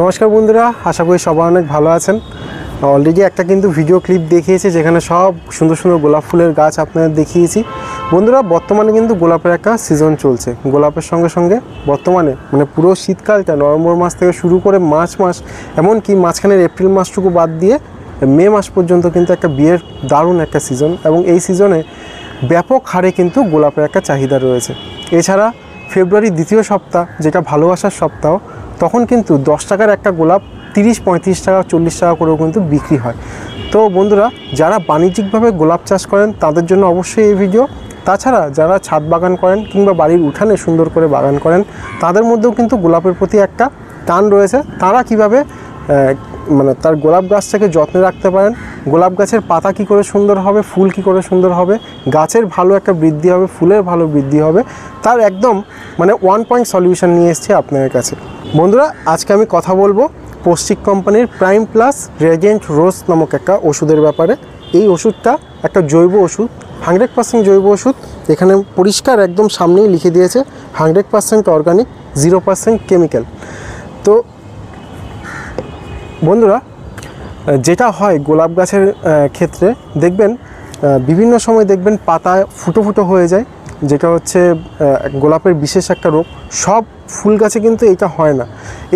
নমস্কার বন্ধুরা, আশা করি সবাই অনেক ভালো আছেন। অলরেডি একটা কিন্তু ভিডিও ক্লিপ দেখিয়েছি যেখানে সব সুন্দর সুন্দর গোলাপ ফুলের গাছ আপনাদের দেখিয়েছি। বন্ধুরা, বর্তমানে কিন্তু গোলাপের একটা সিজন চলছে। গোলাপের সঙ্গে সঙ্গে বর্তমানে মানে পুরো শীতকালটা নভেম্বর মাস থেকে শুরু করে মার্চ মাস, এমনকি মাঝখানের এপ্রিল মাসটুকু বাদ দিয়ে মে মাস পর্যন্ত কিন্তু একটা বিয়ের দারুণ একটা সিজন, এবং এই সিজনে ব্যাপক হারে কিন্তু গোলাপের একটা চাহিদা রয়েছে। এছাড়া ফেব্রুয়ারির দ্বিতীয় সপ্তাহ, যেটা ভালোবাসার সপ্তাহ, তখন কিন্তু 10 টাকার একটা গোলাপ 30-35 টাকা 40 টাকা করেও কিন্তু বিক্রি হয়। তো বন্ধুরা, যারা বাণিজ্যিকভাবে গোলাপ চাষ করেন তাদের জন্য অবশ্যই এই ভিডিও। তাছাড়া যারা ছাদ বাগান করেন কিংবা বাড়ির উঠানে সুন্দর করে বাগান করেন, তাদের মধ্যেও কিন্তু গোলাপের প্রতি একটা টান রয়েছে। তারা কিভাবে মানে তার গোলাপ গাছটাকে যত্নে রাখতে পারেন, গোলাপ গাছের পাতা কি করে সুন্দর হবে, ফুল কি করে সুন্দর হবে, গাছের ভালো একটা বৃদ্ধি হবে, ফুলের ভালো বৃদ্ধি হবে, তার একদম মানে 1 পয়েন্ট সলিউশন নিয়ে এসেছি আপনাদের কাছে। বন্ধুরা, আজকে আমি কথা বলবো পোস্টিক কোম্পানির প্রাইম প্লাস রেজেন্ট রোজ নামক একটা ওষুধের ব্যাপারে। এই ওষুধটা একটা জৈব ওষুধ, 100% জৈব ওষুধ। এখানে পরিষ্কার একদম সামনেই লিখে দিয়েছে 100% অর্গানিক, 0% কেমিক্যাল। তো বন্ধুরা, যেটা হয় গোলাপ গাছের ক্ষেত্রে দেখবেন বিভিন্ন সময় দেখবেন পাতা ফুটো ফুটো হয়ে যায়, যেটা হচ্ছে গোলাপের বিশেষ একটা রোগ। সব ফুল গাছে কিন্তু এটা হয় না।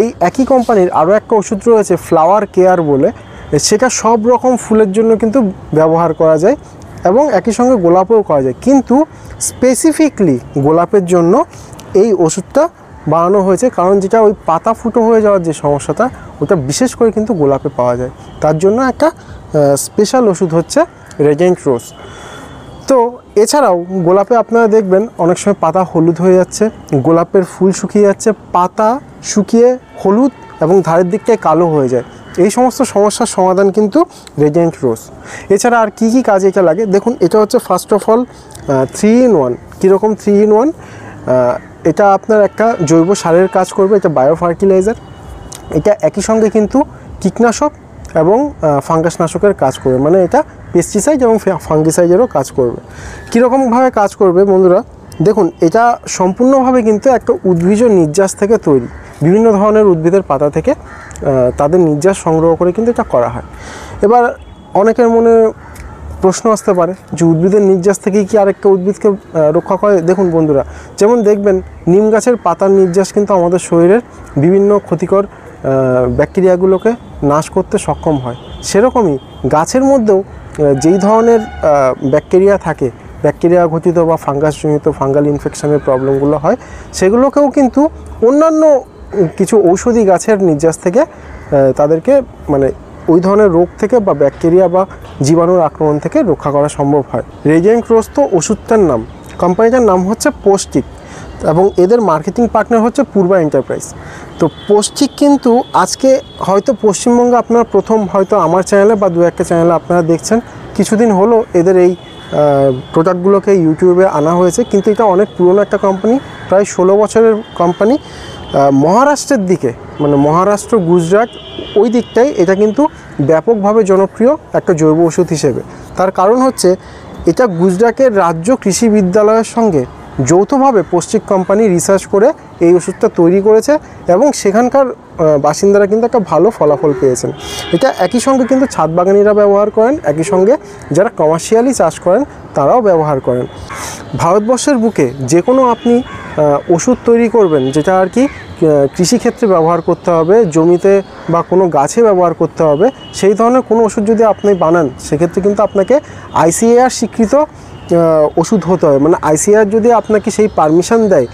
এই একই কোম্পানির আরও একটা ওষুধ রয়েছে ফ্লাওয়ার কেয়ার বলে, সেটা সব রকম ফুলের জন্য কিন্তু ব্যবহার করা যায় এবং একই সঙ্গে গোলাপেও করা যায়, কিন্তু স্পেসিফিকলি গোলাপের জন্য এই ওষুধটা বানানো হয়েছে। কারণ যেটা ওই পাতা ফুটো হয়ে যাওয়ার যে সমস্যাটা, ওটা বিশেষ করে কিন্তু গোলাপে পাওয়া যায়। তার জন্য একটা স্পেশাল ওষুধ হচ্ছে রেজেন্ট রোজ। তো এছাড়াও গোলাপে আপনারা দেখবেন অনেক সময় পাতা হলুদ হয়ে যাচ্ছে, গোলাপের ফুল শুকিয়ে যাচ্ছে, পাতা শুকিয়ে হলুদ এবং ধারের দিকটায় কালো হয়ে যায়। এই সমস্ত সমস্যার সমাধান কিন্তু রেজেন্ট রোজ। এছাড়া আর কি কি কাজে এটা লাগে দেখুন। এটা হচ্ছে ফার্স্ট অফ অল 3-in-1। কীরকম 3-in-1? এটা আপনার একটা জৈব সারের কাজ করবে, এটা বায়ো ফার্টিলাইজার। এটা একই সঙ্গে কিন্তু কীটনাশক এবং ফাঙ্গাসনাশকের কাজ করবে, মানে এটা পেস্টিসাইড এবং ফাঙ্গিসাইডেরও কাজ করবে। কীরকমভাবে কাজ করবে বন্ধুরা দেখুন, এটা সম্পূর্ণভাবে কিন্তু একটা উদ্ভিজ নির্যাস থেকে তৈরি। বিভিন্ন ধরনের উদ্ভিদের পাতা থেকে তাদের নির্যাস সংগ্রহ করে কিন্তু এটা করা হয়। এবার অনেকের মনে প্রশ্ন আসতে পারে যে উদ্ভিদের নির্যাস থেকেই কি আরেকটা উদ্ভিদকে রক্ষা করে? দেখুন বন্ধুরা, যেমন দেখবেন নিম গাছের পাতার নির্যাস কিন্তু আমাদের শরীরের বিভিন্ন ক্ষতিকর ব্যাকটেরিয়াগুলোকে নাশ করতে সক্ষম হয়। সেরকমই গাছের মধ্যেও যেই ধরনের ব্যাকটেরিয়া থাকে, ব্যাকটেরিয়া ঘটিত বা ফাঙ্গাসজনিত ফাঙ্গাল ইনফেকশনের প্রবলেমগুলো হয়, সেগুলোকেও কিন্তু অন্যান্য কিছু ঔষধি গাছের নির্যাস থেকে তাদেরকে মানে ওই ধরনের রোগ থেকে বা ব্যাকটেরিয়া বা জীবাণুর আক্রমণ থেকে রক্ষা করা সম্ভব হয়। রেজেন্ট রোজ তো ওষুধটার নাম, কোম্পানিটার নাম হচ্ছে পোস্টিক এবং এদের মার্কেটিং পার্টনার হচ্ছে পূর্বা এন্টারপ্রাইজ। তো পোস্টিক কিন্তু আজকে হয়তো পশ্চিমবঙ্গে আপনারা প্রথম হয়তো আমার চ্যানেলে বা দু একটা চ্যানেলে আপনারা দেখছেন, কিছুদিন হলো এদের এই প্রোডাক্টগুলোকে ইউটিউবে আনা হয়েছে, কিন্তু এটা অনেক পুরনো একটা কোম্পানি, প্রায় 16 বছরের কোম্পানি। মহারাষ্ট্রের দিকে মানে মহারাষ্ট্র, গুজরাট ওই দিকটায় এটা কিন্তু ব্যাপকভাবে জনপ্রিয় একটা জৈব ওষুধ হিসেবে। তার কারণ হচ্ছে এটা গুজরাটের রাজ্য কৃষি বিদ্যালয়ের সঙ্গে যৌথভাবে পোস্টিক কোম্পানি রিসার্চ করে এই ওষুধটা তৈরি করেছে এবং সেখানকার বাসিন্দারা কিন্তু একটা ভালো ফলাফল পেয়েছেন। এটা একই সঙ্গে কিন্তু ছাদ বাগানিরা ব্যবহার করেন, একই সঙ্গে যারা কমার্শিয়ালি চাষ করেন তারাও ব্যবহার করেন। ভারতবর্ষের বুকে যে কোনো আপনি ওষুধ তৈরি করবেন যেটা আর কি কৃষিক্ষেত্রে ব্যবহার করতে হবে, জমিতে বা কোনো গাছে ব্যবহার করতে হবে, সেই ধরনের কোনো ওষুধ যদি আপনি বানান, সেক্ষেত্রে কিন্তু আপনাকে ICAR স্বীকৃত ওষুধ হতে হবে। মানে ICAR যদি আপনাকে সেই পারমিশন দেয়,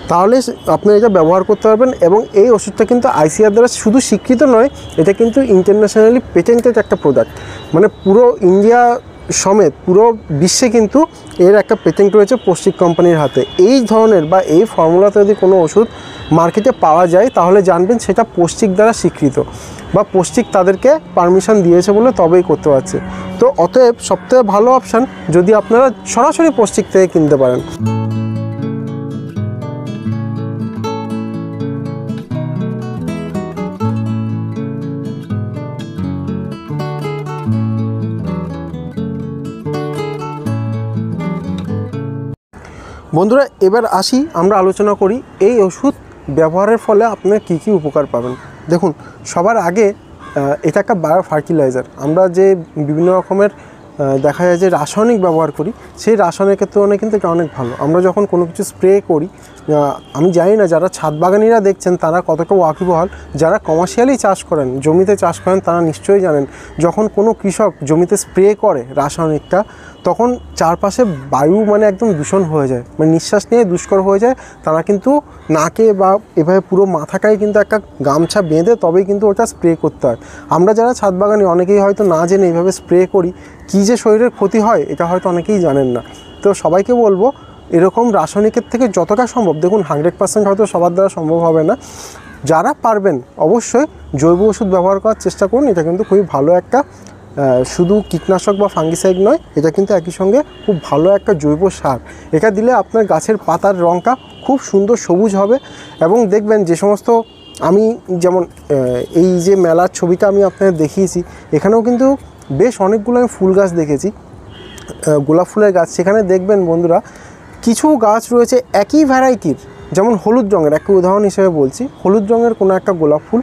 তাহলে আপনি এটা ব্যবহার করতে পারবেন। এবং এই ওষুধটা কিন্তু ICAR দ্বারা শুধু স্বীকৃত নয়, এটা কিন্তু ইন্টারন্যাশনালি পেটেন্টেড একটা প্রোডাক্ট। মানে পুরো ইন্ডিয়া সমেত পুরো বিশ্বে কিন্তু এর একটা পেটেন্ট রয়েছে পোস্টিক কোম্পানির হাতে। এই ধরনের বা এই ফর্মুলাতে যদি কোনো ওষুধ মার্কেটে পাওয়া যায়, তাহলে জানবেন সেটা পোস্টিক দ্বারা স্বীকৃত বা পোস্টিক তাদেরকে পারমিশন দিয়েছে বলে তবেই করতে পারছে। তো অতএব সবথেকে ভালো অপশান যদি আপনারা সরাসরি পোস্টিক থেকে কিনতে পারেন। বন্ধুরা, এবার আসি আমরা আলোচনা করি এই ওষুধ ব্যবহারের ফলে আপনার কী কী উপকার পাবেন। দেখুন, সবার আগে এটা একটা বায়ো ফার্টিলাইজার। আমরা যে বিভিন্ন রকমের দেখা যায় যে রাসায়নিক ব্যবহার করি, সেই রাসায়নিকের তুলনায় কিন্তু এটা অনেক ভালো। আমরা যখন কোনো কিছু স্প্রে করি, আমি জানি না যারা ছাদ বাগানিরা দেখছেন তারা কতটা ওয়াকিবহাল, যারা কমার্শিয়ালি চাষ করেন, জমিতে চাষ করেন, তারা নিশ্চয়ই জানেন যখন কোনো কৃষক জমিতে স্প্রে করে রাসায়নিকটা, তখন চারপাশে বায়ু মানে একদম দূষণ হয়ে যায়, মানে নিঃশ্বাস নিয়ে দুষ্কর হয়ে যায়। তারা কিন্তু নাকে বা এভাবে পুরো মাথাটায় কিন্তু একটা গামছা বেঁধে তবেই কিন্তু ওটা স্প্রে করতে হয়। আমরা যারা ছাদ বাগানি অনেকেই হয়তো না জেনে এইভাবে স্প্রে করি, কী যে শরীরের ক্ষতি হয় এটা হয়তো অনেকেই জানেন না। তো সবাইকে বলবো এরকম রাসায়নিকের থেকে যতটা সম্ভব, দেখুন 100% হয়তো সবার দ্বারা সম্ভব হবে না, যারা পারবেন অবশ্যই জৈব ওষুধ ব্যবহার করার চেষ্টা করুন। এটা কিন্তু খুবই ভালো একটা, শুধু কীটনাশক বা ফাঙ্গিসাইড নয়, এটা কিন্তু একই সঙ্গে খুব ভালো একটা জৈব সার। এটা দিলে আপনার গাছের পাতার রঙটা খুব সুন্দর সবুজ হবে। এবং দেখবেন যে সমস্ত, আমি যেমন এই যে মেলার ছবিটা আমি আপনাদের দেখিয়েছি, এখানেও কিন্তু বেশ অনেকগুলো আমি ফুল গাছ দেখেছি, গোলাপ ফুলের গাছ। সেখানে দেখবেন বন্ধুরা কিছু গাছ রয়েছে একই ভ্যারাইটির, যেমন হলুদ রঙের, একটা উদাহরণ হিসেবে বলছি, হলুদ রঙের কোনো একটা গোলাপ ফুল,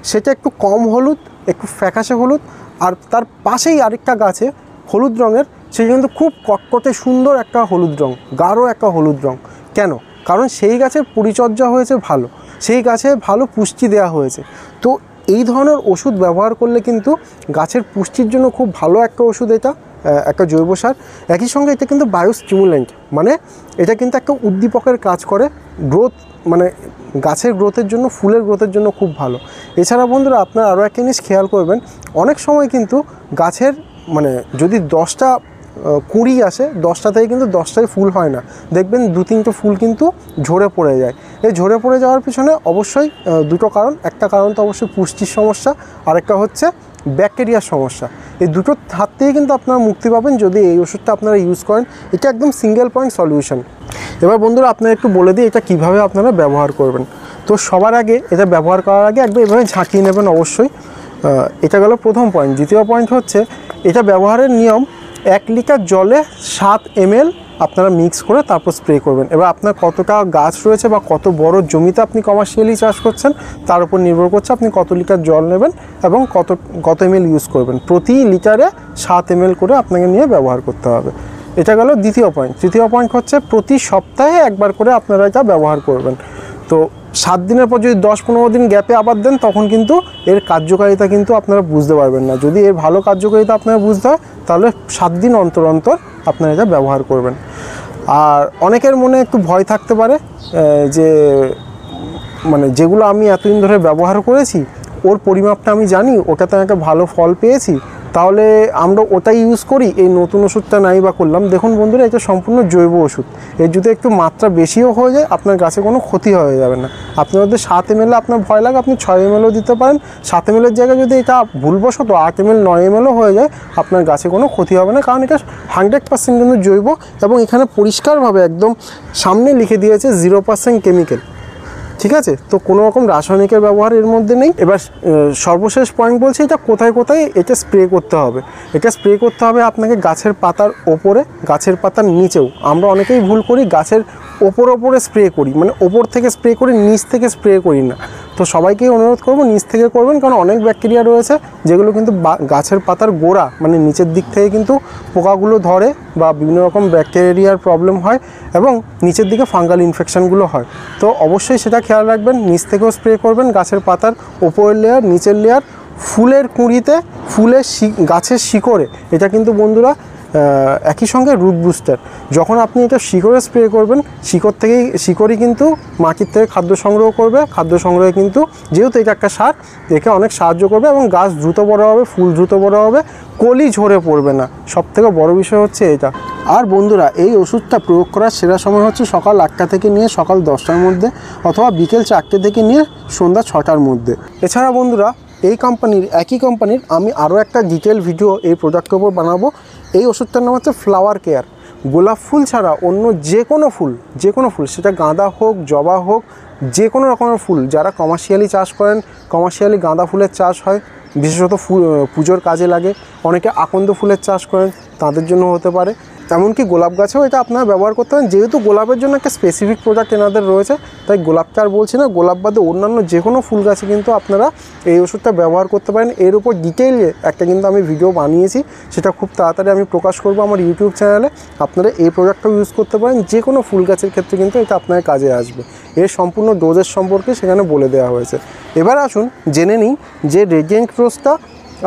সেটা একটু কম হলুদ, একটু ফ্যাকাশে হলুদ, আর তার পাশেই আরেকটা গাছে হলুদ রঙের, সেটা কিন্তু খুব কটকটে সুন্দর একটা হলুদ রঙ, গাঢ় একটা হলুদ রঙ। কেন? কারণ সেই গাছের পরিচর্যা হয়েছে ভালো, সেই গাছে ভালো পুষ্টি দেওয়া হয়েছে। তো এই ধরনের ওষুধ ব্যবহার করলে কিন্তু গাছের পুষ্টির জন্য খুব ভালো একটা ওষুধ, এটা একটা জৈব সার। একই সঙ্গে এটা কিন্তু বায়ো স্টিমুল্যান্ট, মানে এটা কিন্তু একটা উদ্দীপকের কাজ করে, গ্রোথ মানে গাছের গ্রোথের জন্য, ফুলের গ্রোথের জন্য খুব ভালো। এছাড়া বন্ধুরা আপনারা আরও একটা জিনিস খেয়াল করবেন, অনেক সময় কিন্তু গাছের মানে যদি 10টা কুঁড়ি আসে, 10টা থেকে কিন্তু 10টাই ফুল হয় না, দেখবেন 2-3টে ফুল কিন্তু ঝরে পড়ে যায়। এই ঝরে পড়ে যাওয়ার পিছনে অবশ্যই দুটো কারণ, একটা কারণ তো অবশ্যই পুষ্টির সমস্যা, আরেকটা হচ্ছে ব্যাকটেরিয়ার সমস্যা। এই দুটোর হাত থেকে কিন্তু আপনারা মুক্তি পাবেন যদি এই ওষুধটা আপনারা ইউজ করেন। এটা একদম সিঙ্গেল পয়েন্ট সলিউশন। এবার বন্ধুরা আপনারা একটু বলে দিই এটা কিভাবে আপনারা ব্যবহার করবেন। তো সবার আগে এটা ব্যবহার করার আগে একবার এভাবে ঝাঁকিয়ে নেবেন অবশ্যই। এটা গেল প্রথম পয়েন্ট। দ্বিতীয় পয়েন্ট হচ্ছে এটা ব্যবহারের নিয়ম, 1 লিটার জলে 7 ml আপনারা মিক্স করে তারপর স্প্রে করবেন। এবার আপনার কতটা গাছ রয়েছে বা কত বড় জমিতে আপনি কমার্শিয়ালি চাষ করছেন তার উপর নির্ভর করছে আপনি কত লিটার জল নেবেন এবং কত ml ইউজ করবেন। প্রতি লিটারে 7 ml করে আপনাকে নিয়ে ব্যবহার করতে হবে। এটা গেল দ্বিতীয় পয়েন্ট। তৃতীয় পয়েন্ট হচ্ছে প্রতি সপ্তাহে একবার করে আপনারা এটা ব্যবহার করবেন। তো 7 দিনের পর যদি 10-15 দিন গ্যাপে আবার দেন তখন কিন্তু এর কার্যকারিতা কিন্তু আপনারা বুঝতে পারবেন না। যদি এর ভালো কার্যকারিতা আপনারা বুঝতে হয় তাহলে 7 দিন অন্তর অন্তর আপনারা এটা ব্যবহার করবেন। আর অনেকের মনে একটু ভয় থাকতে পারে যে মানে যেগুলো আমি এতদিন ধরে ব্যবহার করেছি ওর পরিমাপটা আমি জানি, ওটাতে একটা ভালো ফল পেয়েছি, তাহলে আমরা ওটাই ইউজ করি, এই নতুন ওষুধটা নাই বা করলাম। দেখুন বন্ধুরা এটা সম্পূর্ণ জৈব ওষুধ, এর যদি একটু মাত্রা বেশিও হয়ে যায় আপনার গাছে কোনো ক্ষতি হয়ে যাবে না। আপনার মধ্যে 7 ml আপনার ভয় লাগে, আপনি 6 mlও দিতে পারেন। 7 ml জায়গায় যদি এটা ভুলবশত 8 ml 9 mlও হয়ে যায় আপনার গাছে কোনো ক্ষতি হবে না, কারণ এটা 100% কিন্তু জৈব। এবং এখানে পরিষ্কারভাবে একদম সামনে লিখে দিয়েছে 0% কেমিক্যাল। ঠিক আছে, তো কোনো রকম রাসায়নিকের ব্যবহার এর মধ্যে নেই। এবার সর্বশেষ পয়েন্ট বলছি এটা কোথায় কোথায় এটা স্প্রে করতে হবে। এটা স্প্রে করতে হবে আপনাকে গাছের পাতার ওপরে, গাছের পাতার নিচেও। আমরা অনেকেই ভুল করি, গাছের ওপরে স্প্রে করি, মানে ওপর থেকে স্প্রে করি, নিচ থেকে স্প্রে করি না। তো সবাইকেই অনুরোধ করবো নিচ থেকে করবেন, কারণ অনেক ব্যাকটেরিয়া রয়েছে যেগুলো কিন্তু গাছের পাতার গোড়া মানে নিচের দিক থেকে কিন্তু পোকাগুলো ধরে বা বিভিন্ন রকম ব্যাকটেরিয়ার প্রবলেম হয় এবং নিচের দিকে ফাঙ্গাল ইনফেকশনগুলো হয়। তো অবশ্যই সেটা খেয়াল রাখবেন, নিচ থেকেও স্প্রে করবেন, গাছের পাতার ওপরের লেয়ার, নিচের লেয়ার, ফুলের কুঁড়িতে, ফুলের গাছের শিকড়ে। এটা কিন্তু বন্ধুরা একই সঙ্গে রুট বুস্টার। যখন আপনি এটা শিকড়ে স্প্রে করবেন, শিকড়ই কিন্তু মাটির থেকে খাদ্য সংগ্রহ করবে, খাদ্য সংগ্রহে কিন্তু যেহেতু এটা একটা সার, একে অনেক সাহায্য করবে এবং গাছ দ্রুত বড় হবে, ফুল দ্রুত বড় হবে, কলি ঝরে পড়বে না। সবথেকে বড় বিষয় হচ্ছে এটা। আর বন্ধুরা এই ওষুধটা প্রয়োগ করার সেরা সময় হচ্ছে সকাল 8টা থেকে নিয়ে সকাল 10টার মধ্যে, অথবা বিকেল 4টে থেকে নিয়ে সন্ধ্যা 6টার মধ্যে। এছাড়া বন্ধুরা একই কোম্পানির আমি আরও একটা ডিটেল ভিডিও এই প্রোডাক্টের উপর বানাবো। এই ওষুধটার নাম হচ্ছে ফ্লাওয়ার কেয়ার। গোলাপ ফুল ছাড়া অন্য যে কোনো ফুল, সেটা গাঁদা হোক, জবা হোক, যে কোনো রকমের ফুল যারা কমার্শিয়ালি চাষ করেন, কমার্শিয়ালি গাঁদা ফুলের চাষ হয়, বিশেষত পুজোর কাজে লাগে, অনেকে আকন্দ ফুলের চাষ করেন তাদের জন্য হতে পারে। এমনকি গোলাপ গাছেও এটা আপনারা ব্যবহার করতে পারেন। যেহেতু গোলাপের জন্য একটা স্পেসিফিক প্রোডাক্ট এনাদের রয়েছে, তাই গোলাপটা আর বলছি না, গোলাপ বাদে অন্যান্য যে কোনো ফুল গাছে কিন্তু আপনারা এই ওষুধটা ব্যবহার করতে পারেন। এর উপর ডিটেইলে একটা কিন্তু আমি ভিডিও বানিয়েছি, সেটা খুব তাড়াতাড়ি আমি প্রকাশ করব আমার ইউটিউব চ্যানেলে। আপনারা এই প্রোডাক্টটাও ইউজ করতে পারেন, যে কোনো ফুল গাছের ক্ষেত্রে কিন্তু এটা আপনার কাজে আসবে। এর সম্পূর্ণ ডোজের সম্পর্কে সেখানে বলে দেওয়া হয়েছে। এবার আসুন জেনে নিই যে রেডিয়েন্ট রোজটা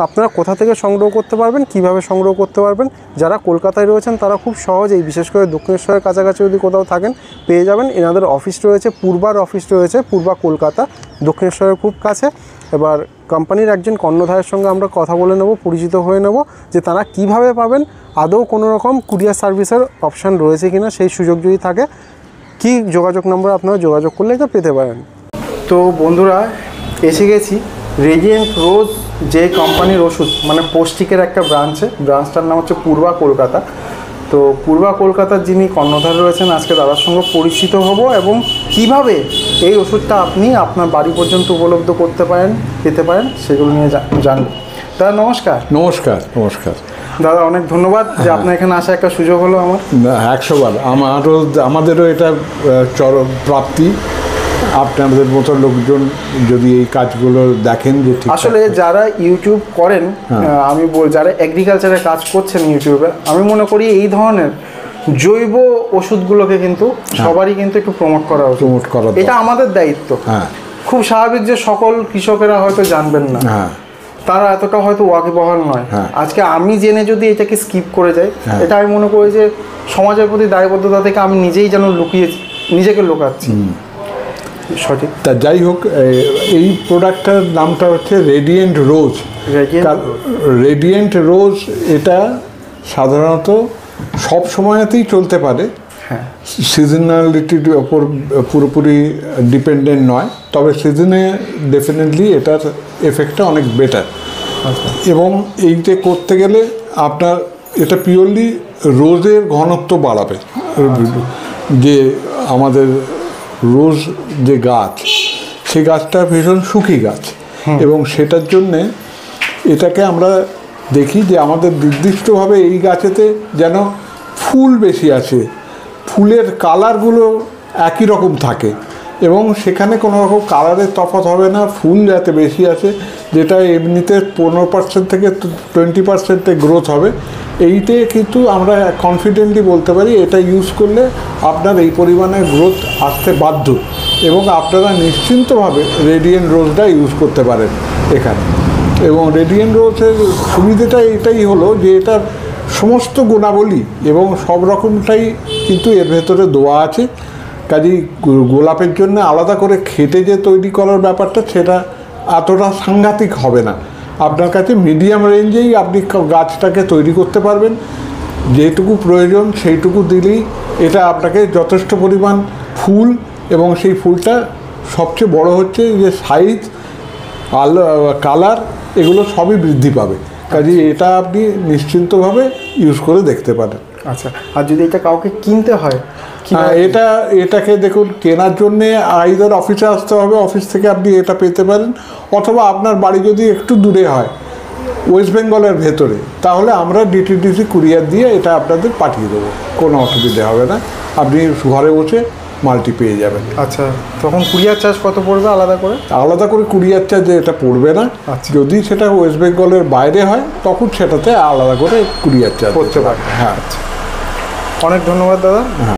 আপনারা কোথা থেকে সংগ্রহ করতে পারবেন, কিভাবে সংগ্রহ করতে পারবেন। যারা কলকাতায় রয়েছেন তারা খুব সহজেই, বিশেষ করে দক্ষিণেশ্বরের কাছাকাছি যদি কোথাও থাকেন, পেয়ে যাবেন। এনাদের অফিস রয়েছে, পূর্বার অফিস রয়েছে, পূর্বা কলকাতা, দক্ষিণেশ্বরের খুব কাছে। এবার কোম্পানির একজন কর্ণধারের সঙ্গে আমরা কথা বলে নেব, পরিচিত হয়ে নেব যে তারা কিভাবে পাবেন, আদৌ কোনো রকম কুরিয়ার সার্ভিসের অপশান রয়েছে কিনা, সেই সুযোগ যদি থাকে কি যোগাযোগ নম্বর আপনারা যোগাযোগ করলে এটা পেতে পারেন। তো বন্ধুরা, এসে গেছি রেডিয়েন্ট রোজ যে কোম্পানির ওষুধ, মানে পোস্টিকের একটা ব্রাঞ্চটার নাম হচ্ছে পূর্বা কলকাতা। তো পূর্বা কলকাতার যিনি কর্ণধার রয়েছেন, আজকে তাদের সঙ্গে পরিচিত হব এবং কিভাবে এই ওষুধটা আপনি আপনার বাড়ি পর্যন্ত উপলব্ধ পেতে পারেন সেগুলো নিয়ে জানব। দাদা নমস্কার। নমস্কার। নমস্কার দাদা, অনেক ধন্যবাদ যে আপনার এখানে আসা একটা সুযোগ হলো আমার। 100 বার। আমাদেরও এটা চরম প্রাপ্তি। আপনাদের মতো লোকজন যদি এই কাজগুলো দেখেন, যে ঠিক আসলে যারা ইউটিউব করেন, আমি যারা এগ্রিকালচারের কাজ করছেন ইউটিউবে, আমি মনে করি এই ধরনের জৈব ওষুধগুলোকে কিন্তু সবারই কিন্তু একটু প্রমোট করা এটা আমাদের দায়িত্ব। খুব স্বাভাবিক যে সকল কৃষকেরা হয়তো জানবেন না, তারা এতটা হয়তো ওয়াকিবহাল নয়। আজকে আমি জেনে যদি এটাকে স্কিপ করে যাই, এটা আমি মনে করি যে সমাজের প্রতি দায়বদ্ধতা থেকে আমি নিজেই যেন নিজেকে লুকাচ্ছি। সঠিক। তা যাই হোক, এই প্রোডাক্টটার নামটা হচ্ছে রেডিয়েন্ট রোজ। রেডিয়েন্ট রোজ এটা সাধারণত সব সময়তেই চলতে পারে, সিজনালিটির ওপর পুরোপুরি ডিপেন্ডেন্ট নয়, তবে সিজনে ডেফিনেটলি এটার এফেক্টটা অনেক বেটার। এবং এইটা করতে গেলে আপনার এটা পিওরলি রোজের ঘনত্ব বাড়াবে। যে আমাদের রোজ যে গাছ, সেই গাছটা ভীষণ শুকি গাছ, এবং সেটার জন্যে এটাকে আমরা দেখি যে আমাদের নির্দিষ্টভাবে এই গাছেতে যেন ফুল বেশি আছে, ফুলের কালারগুলো একই রকম থাকে এবং সেখানে কোনো রকম কালারের তফাৎ হবে না। ফুল যাতে বেশি আছে, যেটা এমনিতে 15% থেকে 20% গ্রোথ হবে, এইতে কিন্তু আমরা কনফিডেন্টলি বলতে পারি এটা ইউজ করলে আপনার এই পরিমাণে গ্রোথ আসতে বাধ্য, এবং আপনারা নিশ্চিন্তভাবে রেডিয়েন্ট রোজটা ইউজ করতে পারেন এখানে। এবং রেডিয়েন্ট রোজের সুবিধাটা এটাই হলো যে এটার সমস্ত গুণাবলী এবং সব রকমটাই কিন্তু এর ভেতরে দেওয়া আছে। কাজেই গোলাপের জন্য আলাদা করে খেটে যে তৈরি করার ব্যাপারটা, সেটা এতটা সাংঘাতিক হবে না। আপনার কাছে মিডিয়াম রেঞ্জেই আপনি গাছটাকে তৈরি করতে পারবেন। যেটুকু প্রয়োজন সেইটুকু দিলেই এটা আপনাকে যথেষ্ট পরিমাণ ফুল, এবং সেই ফুলটা সবচেয়ে বড় হচ্ছে যে সাইজ, কালার, এগুলো সবই বৃদ্ধি পাবে। কাজেই এটা আপনি নিশ্চিন্তভাবে ইউজ করে দেখতে পারেন। আচ্ছা, আর যদি এটা কাউকে কিনতে হয়, এটাকে দেখুন, কেনার জন্যে আইদার অফিসে আসতে হবে, অফিস থেকে আপনি এটা পেতে পারেন, অথবা আপনার বাড়ি যদি একটু দূরে হয়, ওয়েস্ট বেঙ্গলের ভেতরে, তাহলে আমরা ডিটিডিসি কুরিয়ার দিয়ে এটা আপনাদের পাঠিয়ে দেবো, কোনো অসুবিধা হবে না। আপনি ঘরে বসে মালটি পেয়ে যাবেন। আচ্ছা, তখন কুরিয়ার চার্জ কত পড়বে আলাদা করে? কুরিয়ার চার্জ এটা পড়বে না। যদি সেটা ওয়েস্ট বেঙ্গলের বাইরে হয়, তখন সেটাতে আলাদা করে কুরিয়ার চার্জ করতে পারবে। হ্যাঁ। অনেক ধন্যবাদ দাদা।